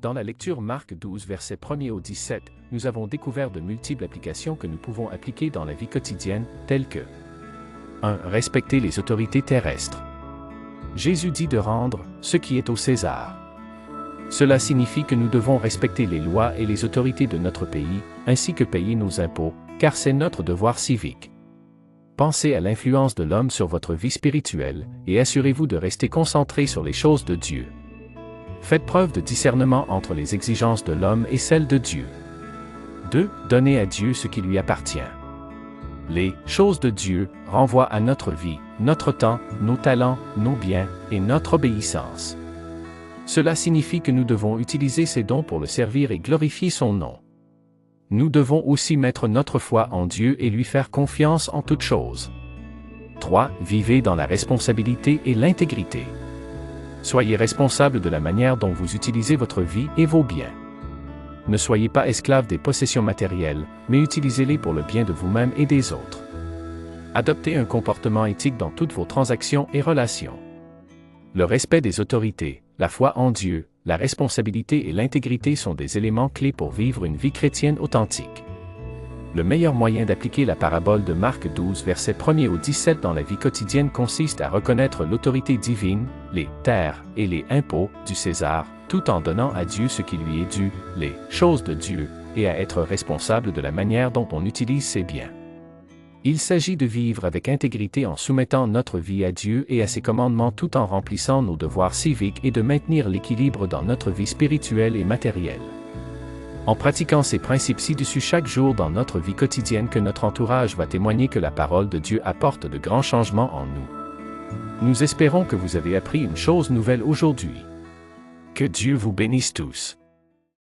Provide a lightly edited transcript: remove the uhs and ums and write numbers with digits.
Dans la lecture Marc 12, versets 1er au 17, nous avons découvert de multiples applications que nous pouvons appliquer dans la vie quotidienne, telles que 1. Respecter les autorités terrestres. Jésus dit de rendre ce qui est au César. Cela signifie que nous devons respecter les lois et les autorités de notre pays, ainsi que payer nos impôts, car c'est notre devoir civique. Pensez à l'influence de l'homme sur votre vie spirituelle, et assurez-vous de rester concentré sur les choses de Dieu. Faites preuve de discernement entre les exigences de l'homme et celles de Dieu. 2. Donnez à Dieu ce qui lui appartient. Les choses de Dieu renvoient à notre vie, notre temps, nos talents, nos biens et notre obéissance. Cela signifie que nous devons utiliser ces dons pour le servir et glorifier son nom. Nous devons aussi mettre notre foi en Dieu et lui faire confiance en toutes choses. 3. Vivez dans la responsabilité et l'intégrité. Soyez responsable de la manière dont vous utilisez votre vie et vos biens. Ne soyez pas esclave des possessions matérielles, mais utilisez-les pour le bien de vous-même et des autres. Adoptez un comportement éthique dans toutes vos transactions et relations. Le respect des autorités, la foi en Dieu, la responsabilité et l'intégrité sont des éléments clés pour vivre une vie chrétienne authentique. Le meilleur moyen d'appliquer la parabole de Marc 12, versets 1er au 17 dans la vie quotidienne consiste à reconnaître l'autorité divine, les terres et les impôts du César, tout en donnant à Dieu ce qui lui est dû, les choses de Dieu, et à être responsable de la manière dont on utilise ses biens. Il s'agit de vivre avec intégrité en soumettant notre vie à Dieu et à ses commandements tout en remplissant nos devoirs civiques et de maintenir l'équilibre dans notre vie spirituelle et matérielle. En pratiquant ces principes ci-dessus chaque jour dans notre vie quotidienne que notre entourage va témoigner que la parole de Dieu apporte de grands changements en nous. Nous espérons que vous avez appris une chose nouvelle aujourd'hui. Que Dieu vous bénisse tous.